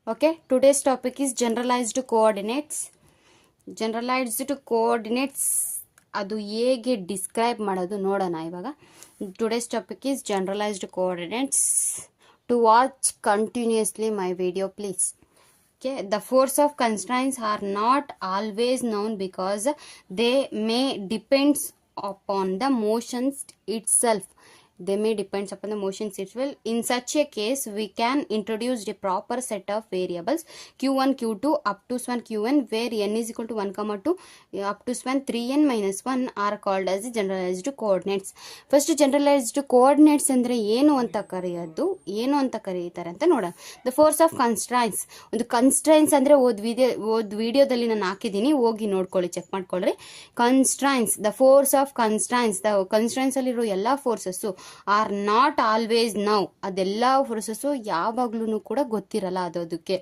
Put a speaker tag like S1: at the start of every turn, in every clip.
S1: Okay, today's topic is generalized coordinates. Generalized coordinates ಅದು ಹೇಗೆ describe ಮಾಡೋದು ನೋಡೋಣ ಇವಾಗ. Today's topic is generalized coordinates. To watch continuously my video, please. Okay, the force of constraints are not always known because they may depends upon the motions itself. They may depends upon the motions itself. In such a case, we can introduce the proper set of variables q1, q2 up to span qn, where n is equal to 1, 2 up to span 3n minus 1 are called as generalized coordinates. First, generalized coordinates ಅಂದ್ರೆ ಏನು ಅಂತ ಕರೆಯುತ್ತಾರೆ ಅಂತ ನೋಡೋಣ. The force of constraints. ಒಂದು constraints ಅಂದರೆ ವಿಡಿಯೋದಲ್ಲಿ ನಾನು ಹಾಕಿದ್ದೀನಿ, ಹೋಗಿ ನೋಡ್ಕೊಳ್ಳಿ, ಚೆಕ್ ಮಾಡ್ಕೊಳ್ಳ್ರಿ. Constraints, the force of constraints, the constraints ಅಲ್ಲಿರೋ ಎಲ್ಲ forces are not always known, ಅದೆಲ್ಲ ಫೋರ್ಸಸ್ಸು ಯಾವಾಗ್ಲೂ ಕೂಡ ಗೊತ್ತಿರಲ್ಲ ಅದಕ್ಕೆ.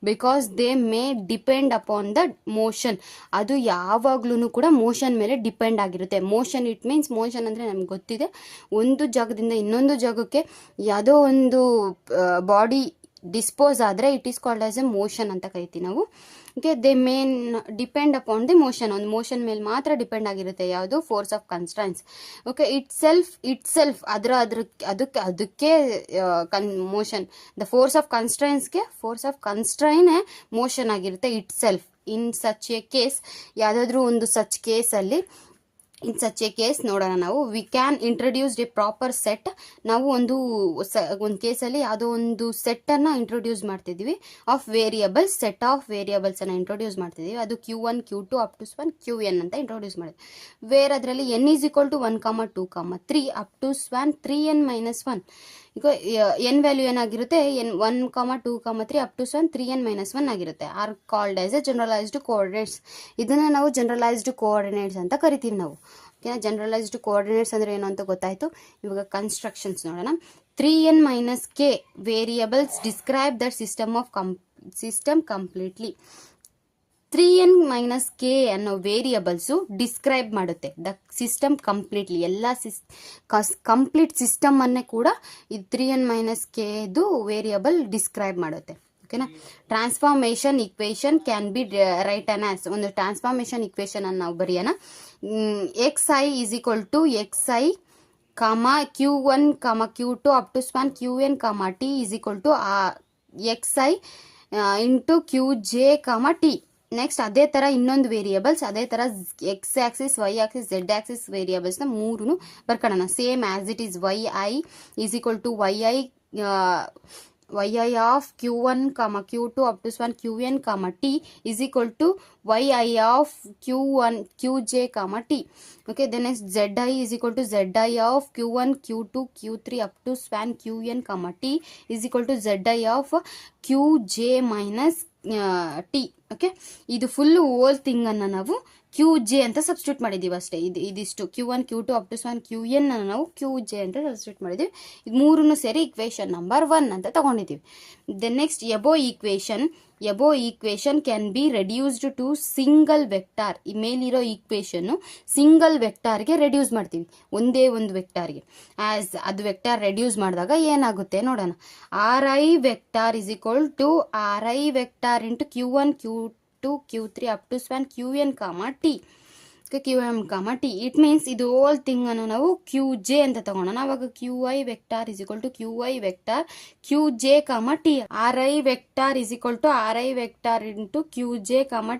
S1: Because they may depend upon the motion, ಅದು ಯಾವಾಗ್ಲೂ ಕೂಡ ಮೋಷನ್ ಮೇಲೆ ಡಿಪೆಂಡ್ ಆಗಿರುತ್ತೆ. ಮೋಷನ್, ಇಟ್ ಮೀನ್ಸ್ ಮೋಷನ್ ಅಂದರೆ ನಮ್ಗೆ ಗೊತ್ತಿದೆ, ಒಂದು ಜಾಗದಿಂದ ಇನ್ನೊಂದು ಜಾಗಕ್ಕೆ ಯಾವುದೋ ಒಂದು ಬಾಡಿ ಡಿಸ್ಪೋಸ್ ಆದರೆ it is called as a motion ಅಂತ ಕರಿತೀವಿ ನಾವು. Okay, they may depend upon the motion, ಒಂದು ಮೋಷನ್ ಮೇಲೆ ಮಾತ್ರ ಡಿಪೆಂಡ್ ಆಗಿರುತ್ತೆ ಯಾವುದು, force of constraints. Okay, itself ಅದಕ್ಕೆ ಮೋಷನ್, ದ ಫೋರ್ಸ್ ಆಫ್ ಕನ್ಸ್ಟ್ರೈನ್ಸ್ಗೆ ಫೋರ್ಸ್ ಆಫ್ ಕನ್ಸ್ಟ್ರೈನೇ ಮೋಷನ್ ಆಗಿರುತ್ತೆ itself. In such a case, ಯಾವುದಾದ್ರೂ ಒಂದು ಸಚ್ ಕೇಸಲ್ಲಿ, ಇನ್ ಸಚ್ ಎ ಕೇಸ್ ನೋಡೋಣ ನಾವು. We can introduce the proper set. ನಾವು ಒಂದು ಕೇಸಲ್ಲಿ ಯಾವುದೋ ಒಂದು ಸೆಟ್ಟನ್ನು ಇಂಟ್ರೊಡ್ಯೂಸ್ ಮಾಡ್ತಿದ್ದೀವಿ ಆಫ್ ವೇರಿಯಬಲ್ಸ್, ಸೆಟ್ ಆಫ್ ವೇರಿಯಬಲ್ಸನ್ನು ಇಂಟ್ರೊಡ್ಯೂಸ್ ಮಾಡ್ತಿದ್ದೀವಿ. ಅದು q1, q2 up to span qn ಅಂತ ಇಂಟ್ರೊಡ್ಯೂಸ್ ಮಾಡಿದ್ವಿ. ವೇರ್ ಅದರಲ್ಲಿ n is equal to 1, 2, 3 up to span 3n minus 1. ಈಗ n ವ್ಯಾಲ್ಯೂ ಏನಾಗಿರುತ್ತೆ, n 1, 2, 3 up to span 3n minus 1 ಆಗಿರುತ್ತೆ. Are called as a generalised coordinates. ಇದನ್ನು ನಾವು generalised coordinates ಅಂತ ಕರಿತೀವಿ ನಾವು. ಓಕೆ, ಜನರಲೈಸ್ಡ್ ಕೋಆರ್ಡಿನೇಟ್ಸ್ ಅಂದರೆ ಏನು ಅಂತ ಗೊತ್ತಾಯಿತು. ಇವಾಗ ಕನ್ಸ್ಟ್ರಕ್ಷನ್ಸ್ ನೋಡೋಣ. 3n minus k variables describe that system completely. 3n minus k ಅನ್ನೋ ವೇರಿಯಬಲ್ಸು ಡಿಸ್ಕ್ರೈಬ್ ಮಾಡುತ್ತೆ ದ ಸಿಸ್ಟಮ್ ಕಂಪ್ಲೀಟ್ಲಿ, ಎಲ್ಲ ಕಂಪ್ಲೀಟ್ ಸಿಸ್ಟಮನ್ನೇ ಕೂಡ ಇದು 3n minus k ಇದು ವೇರಿಯಬಲ್ ಡಿಸ್ಕ್ರೈಬ್ ಮಾಡುತ್ತೆ. ಓಕೆನಾ. Transformation equation can be written as, ಒಂದು ಟ್ರಾನ್ಸ್ಫಾರ್ಮೇಷನ್ ಇಕ್ವೇಷನ್ ಅನ್ನು ನಾವು ಬರೆಯೋಣ. xi is equal to xi q1, q2 up to span qn, t is equal to xi into qj, t. Next ಅದೇ ಥರ ಇನ್ನೊಂದು ವೇರಿಯಬಲ್ಸ್, ಅದೇ ಥರ X axis, Y axis, Z axis ವೇರಿಯಬಲ್ಸ್ನ ಮೂರೂ ಬರ್ಕೊಳ್ಳೋಣ. Same as it is Y I is equal to Y I of q1, q2 up to span qn, t is equal to Y I of q1, qj, t. Okay, then next Z I is equal to Z I of q1, q2, q3 up to span qn, t is equal to Z I of qj minus t. Okay, ಇದು full whole thing ಅನ್ನು ನಾವು qj ಅಂತ substitute ಮಾಡಿದ್ದೀವಿ ಅಷ್ಟೇ. ಇದಿಷ್ಟು q1, q2 up to span qn ಅನ್ನು ನಾವು qj ಅಂತ ಸಬ್ಸ್ಟಿಟ್ಯೂಟ್ ಮಾಡಿದ್ದೀವಿ. ಇದು ಮೂರನ್ನು ಸೇರಿ ಇಕ್ವೇಷನ್ ನಂಬರ್ 1 ಅಂತ ತಗೊಂಡಿದ್ದೀವಿ. Then next above equation can be reduced to single vector. ಈ ಮೇಲಿರೋ ಈಕ್ವೇಷನ್ನು ಸಿಂಗಲ್ ವೆಕ್ಟಾರ್ಗೆ ರೆಡ್ಯೂಸ್ ಮಾಡ್ತೀವಿ, ಒಂದೇ ಒಂದು ವೆಕ್ಟಾರ್ಗೆ. ಆಸ್ ಅದು ವೆಕ್ಟಾರ್ ರೆಡ್ಯೂಸ್ ಮಾಡಿದಾಗ ಏನಾಗುತ್ತೆ ನೋಡೋಣ. R I vector is equal to R I vector into q1, q2, q3 up to span qn, t. qm, t. It means ಇದು ಹೋಲ್ ಥಿಂಗ್ ಅನ್ನು ನಾವು qj ಅಂತ ತಗೋಣ. ಅವಾಗ qi vector is equal to qi vector qj, t. ri vector is equal to ri vector into qj,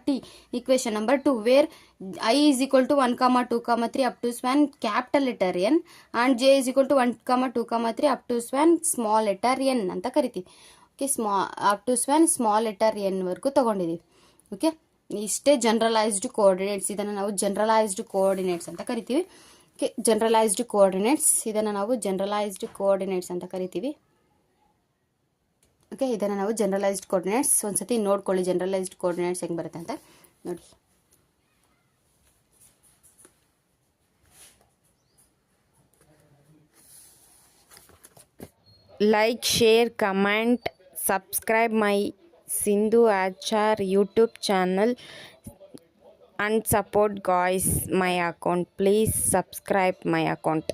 S1: t. Equation number 2 where i is equal to 1, 2, 3 up to span capital letter n and j is equal to 1, 2, 3 up to span small letter n ಅಂತ ಕರಿತೀವಿ. Okay, up to span small letter n ವರೆಗೂ ತಗೊಂಡಿದ್ದೀವಿ. Okay, ಇಷ್ಟೇ generalised coordinates. ಇದನ್ನು ನಾವು generalised coordinates ಅಂತ ಕರಿತೀವಿ. Okay, generalised coordinates, ಇದನ್ನು ನಾವು ಜನರಲೈಸ್ಡ್ ಕೋಆರ್ಡಿನೇಟ್ಸ್ ಅಂತ ಕರಿತೀವಿ. ಓಕೆ, ಇದನ್ನು ನಾವು ಜನರಲೈಸ್ಡ್ ಕೋಆರ್ಡಿನೇಟ್ಸ್, ಒಂದ್ಸತಿ ನೋಡ್ಕೊಳ್ಳಿ ಜನರಲೈಸ್ಡ್ ಕೋಆರ್ಡಿನೇಟ್ಸ್ ಹೆಂಗೆ ಬರುತ್ತೆ ಅಂತ ನೋಡಿ.
S2: Like, share, comment, subscribe my Sindhu Achar YouTube channel and support guys my account. Please subscribe my account.